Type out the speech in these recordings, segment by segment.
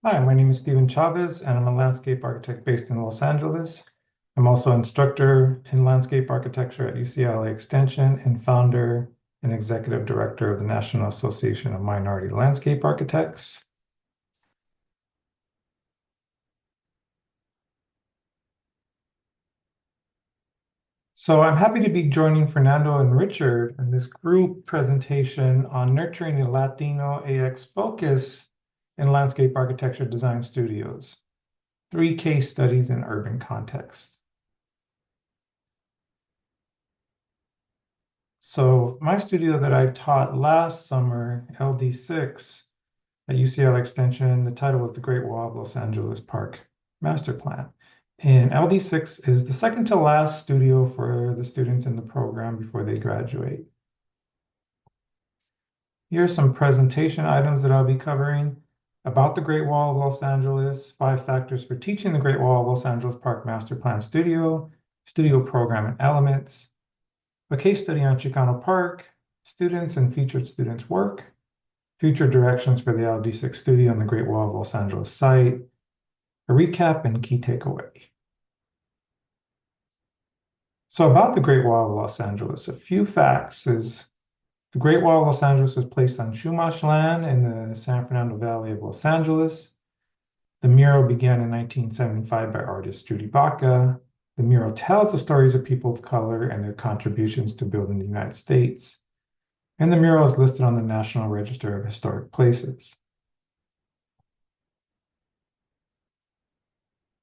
Hi, my name is Steven Chavez, and I'm a landscape architect based in Los Angeles. I'm also instructor in landscape architecture at UCLA Extension and founder and executive director of the National Association of Minority Landscape Architects. So I'm happy to be joining Fernando and Richard in this group presentation on nurturing a Latino AX focus in landscape architecture design studios. 3 case studies in urban contexts. So my studio that I taught last summer, LD6 at UCL Extension, the title was The Great Wall of Los Angeles Park Master Plan. And LD6 is the second to last studio for the students in the program before they graduate. Here are some presentation items that I'll be covering about the Great Wall of Los Angeles, 5 factors for teaching the Great Wall of Los Angeles Park Master Plan Studio, studio program and elements, a case study on Chicano Park, students and featured students' work, future directions for the LD6 studio on the Great Wall of Los Angeles site, a recap and key takeaway. So about the Great Wall of Los Angeles, a few facts is the Great Wall of Los Angeles was placed on Chumash land in the San Fernando Valley of Los Angeles. The mural began in 1975 by artist Judy Baca. The mural tells the stories of people of color and their contributions to building the United States. And the mural is listed on the National Register of Historic Places.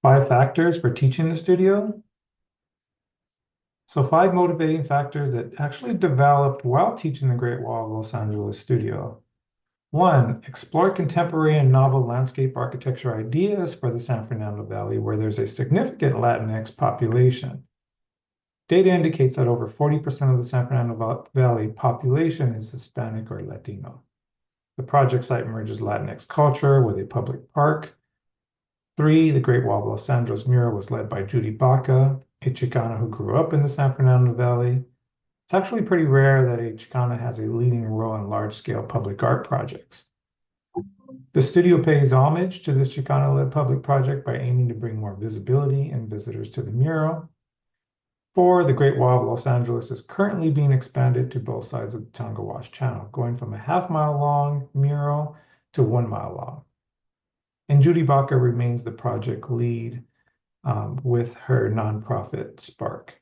5 factors for teaching the studio. So 5 motivating factors that actually developed while teaching the Great Wall of Los Angeles studio. 1, explore contemporary and novel landscape architecture ideas for the San Fernando Valley, where there's a significant Latinx population. Data indicates that over 40% of the San Fernando Valley population is Hispanic or Latino. The project site merges Latinx culture with a public park. 3, the Great Wall of Los Angeles mural was led by Judy Baca, a Chicana who grew up in the San Fernando Valley. It's actually pretty rare that a Chicana has a leading role in large-scale public art projects. The studio pays homage to this Chicana-led public project by aiming to bring more visibility and visitors to the mural. 4, the Great Wall of Los Angeles is currently being expanded to both sides of the Tonga Wash Channel, going from a half-mile long mural to 1 mile long. And Judy Baca remains the project lead with her nonprofit Spark.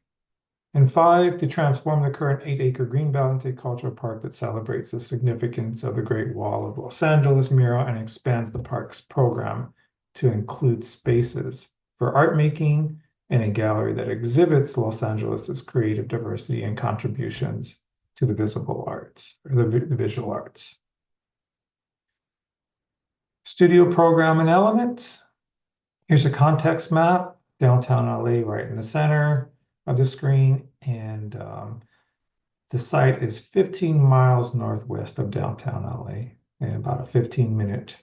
And 5, to transform the current 8-acre greenbelt into a cultural park that celebrates the significance of the Great Wall of Los Angeles mural and expands the park's program to include spaces for art making and a gallery that exhibits Los Angeles's creative diversity and contributions to the visible arts, or the visual arts. Studio program and elements. Here's a context map, downtown LA right in the center of the screen, and the site is 15 miles northwest of downtown LA and about a 15-minute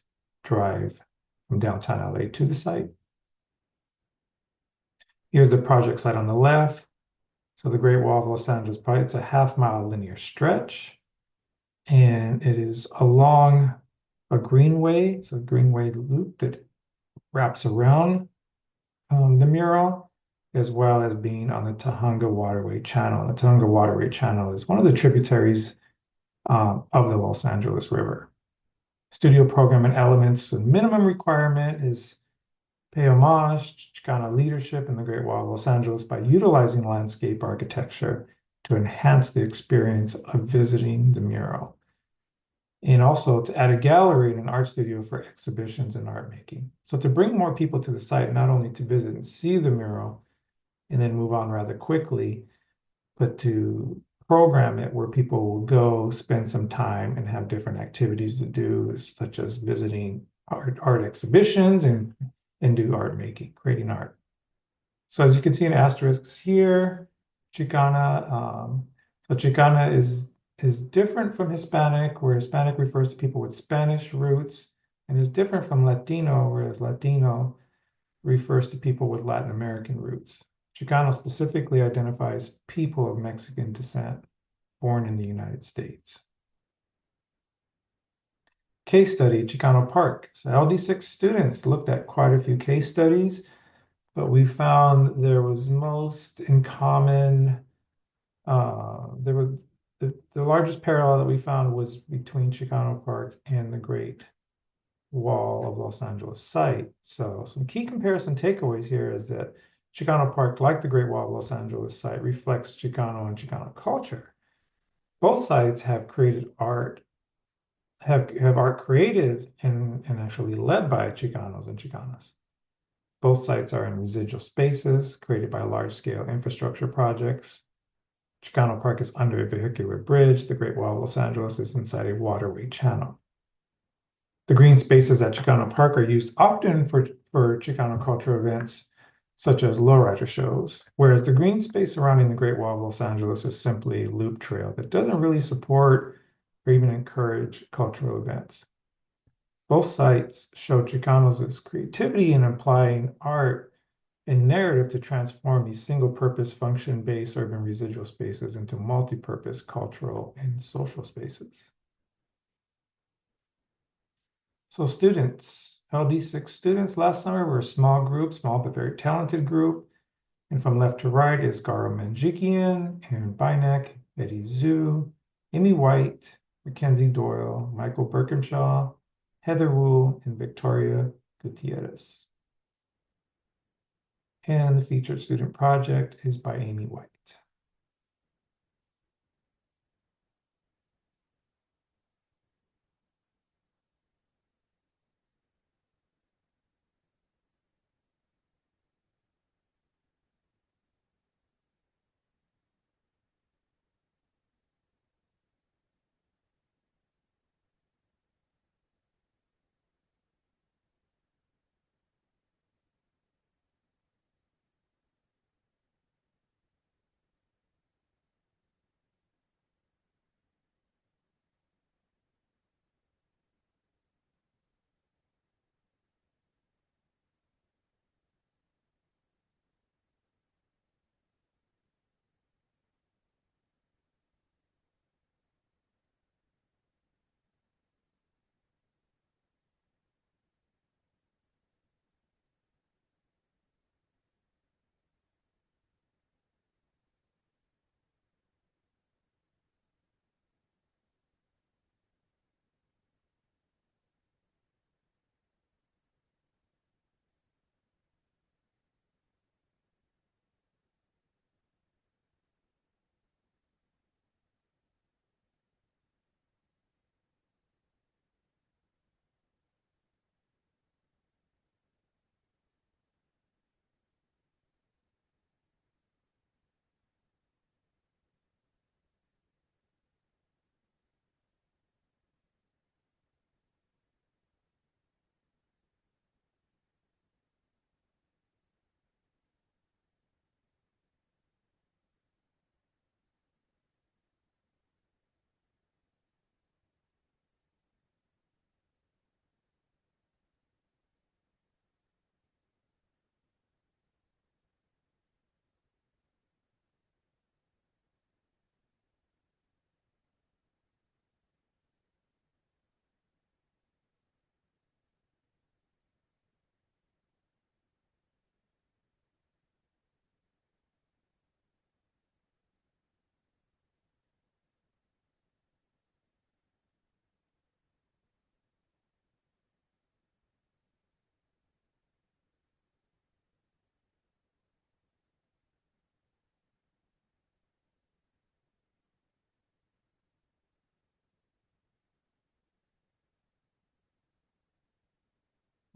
drive from downtown LA to the site. Here's the project site on the left. So the Great Wall of Los Angeles, it's a half-mile linear stretch, and it is along a greenway. It's a greenway loop that wraps around the mural, as well as being on the Tujunga Waterway Channel. The Tujunga Waterway Channel is one of the tributaries of the Los Angeles River. Studio program and elements, the minimum requirement is pay homage to Chicana leadership in the Great Wall of Los Angeles by utilizing landscape architecture to enhance the experience of visiting the mural. And also to add a gallery and an art studio for exhibitions and art making. So to bring more people to the site, not only to visit and see the mural and then move on rather quickly, but to program it where people will go spend some time and have different activities to do, such as visiting art exhibitions and do art making, creating art. So as you can see in asterisks here, Chicana, so Chicana is different from Hispanic, where Hispanic refers to people with Spanish roots, and is different from Latino, whereas Latino refers to people with Latin American roots. Chicano specifically identifies people of Mexican descent born in the United States. Case study, Chicano Park. So LD6 students looked at quite a few case studies, but we found there was most in common. There was the largest parallel that we found was between Chicano Park and the Great Wall of Los Angeles site. So some key comparison takeaways here is that Chicano Park, like the Great Wall of Los Angeles site, reflects Chicano and Chicano culture. Both sites have created art, have art created and actually led by Chicanos and Chicanas. Both sites are in residual spaces created by large-scale infrastructure projects. Chicano Park is under a vehicular bridge. The Great Wall of Los Angeles is inside a waterway channel. The green spaces at Chicano Park are used often for Chicano cultural events, such as lowrider shows, whereas the green space surrounding the Great Wall of Los Angeles is simply a loop trail that doesn't really support or even encourage cultural events. Both sites show Chicanos' creativity in applying art and narrative to transform these single-purpose function-based urban residual spaces into multi-purpose cultural and social spaces. So students, LD6 students last summer were a small group, small but very talented group. And from left to right is Garo Manjikian, Aaron Bynek, Betty Zhu, Amy White, Mackenzie Doyle, Michael Birkinshaw, Heather Wu, and Victoria Gutierrez. And the featured student project is by Amy White.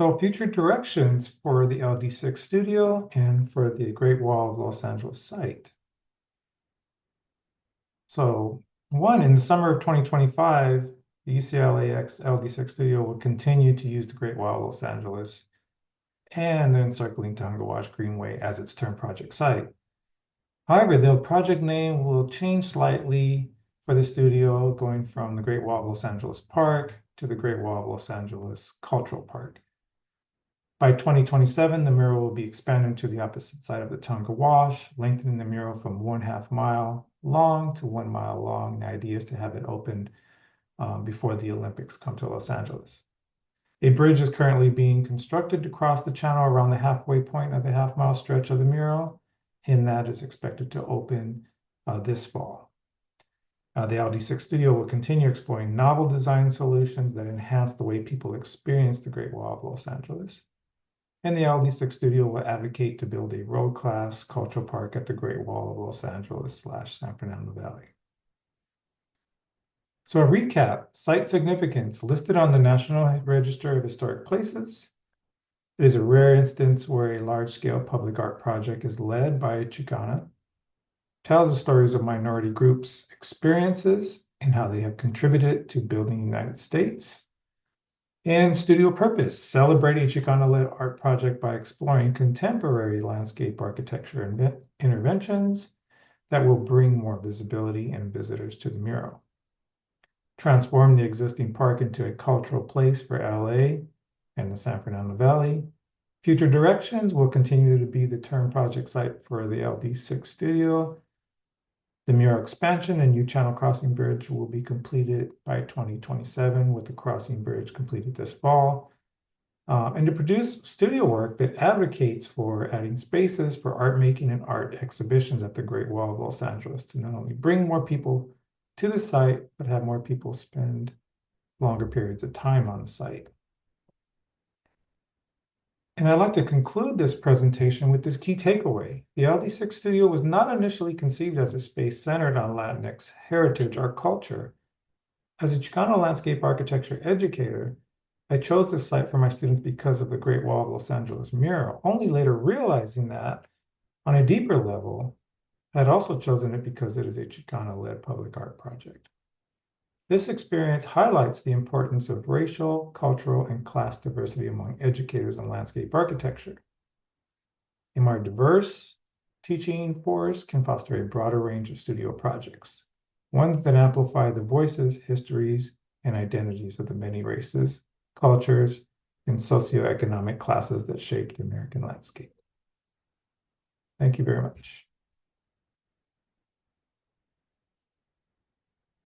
So future directions for the LD6 studio and for the Great Wall of Los Angeles site. So one, in the summer of 2025, the UCLAx LD6 studio will continue to use the Great Wall of Los Angeles and the encircling Tonga Wash Greenway as its term project site. However, the project name will change slightly for the studio, going from the Great Wall of Los Angeles Park to the Great Wall of Los Angeles Cultural Park. By 2027, the mural will be expanded to the opposite side of the Tonga Wash, lengthening the mural from 1/2 mile long to 1 mile long. The idea is to have it opened before the Olympics come to Los Angeles. A bridge is currently being constructed to cross the channel around the halfway point of the half-mile stretch of the mural, and that is expected to open this fall. The LD6 studio will continue exploring novel design solutions that enhance the way people experience the Great Wall of Los Angeles. And the LD6 studio will advocate to build a world-class cultural park at the Great Wall of Los Angeles / San Fernando Valley. So a recap, site significance listed on the National Register of Historic Places. It is a rare instance where a large-scale public art project is led by a Chicana, tells the stories of minority groups' experiences and how they have contributed to building the United States. And studio purpose, celebrate a Chicana-led art project by exploring contemporary landscape architecture and interventions that will bring more visibility and visitors to the mural. Transform the existing park into a cultural place for LA and the San Fernando Valley. Future directions will continue to be the term project site for the LD6 studio. The mural expansion and U-Channel Crossing Bridge will be completed by 2027, with the crossing bridge completed this fall. And to produce studio work that advocates for adding spaces for art making and art exhibitions at the Great Wall of Los Angeles to not only bring more people to the site, but have more people spend longer periods of time on the site. And I'd like to conclude this presentation with this key takeaway. The LD6 studio was not initially conceived as a space centered on Latinx heritage or culture. As a Chicano landscape architecture educator, I chose this site for my students because of the Great Wall of Los Angeles mural, only later realizing that on a deeper level, I had also chosen it because it is a Chicano-led public art project. This experience highlights the importance of racial, cultural, and class diversity among educators in landscape architecture. A more diverse teaching force can foster a broader range of studio projects, ones that amplify the voices, histories, and identities of the many races, cultures, and socioeconomic classes that shape the American landscape. Thank you very much.